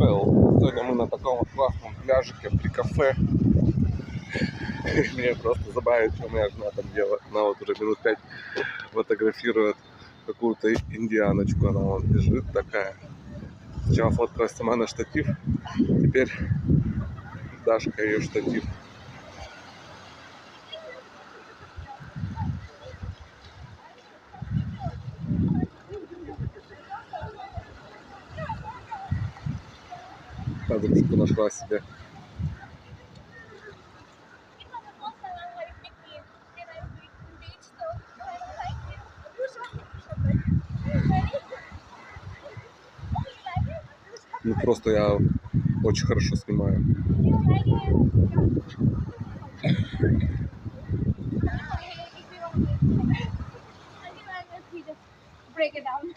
Пэл. Сегодня мы на таком вот классном пляжике при кафе. Мне просто забавит, что моя жена там делает. Она вот уже минут 5 фотографирует какую-то индианочку. Она вон лежит такая. Сначала фоткалась сама на штатив, теперь Дашка ее штатив. Подружку нашла себе. Ну просто я очень хорошо снимаю. Break it down.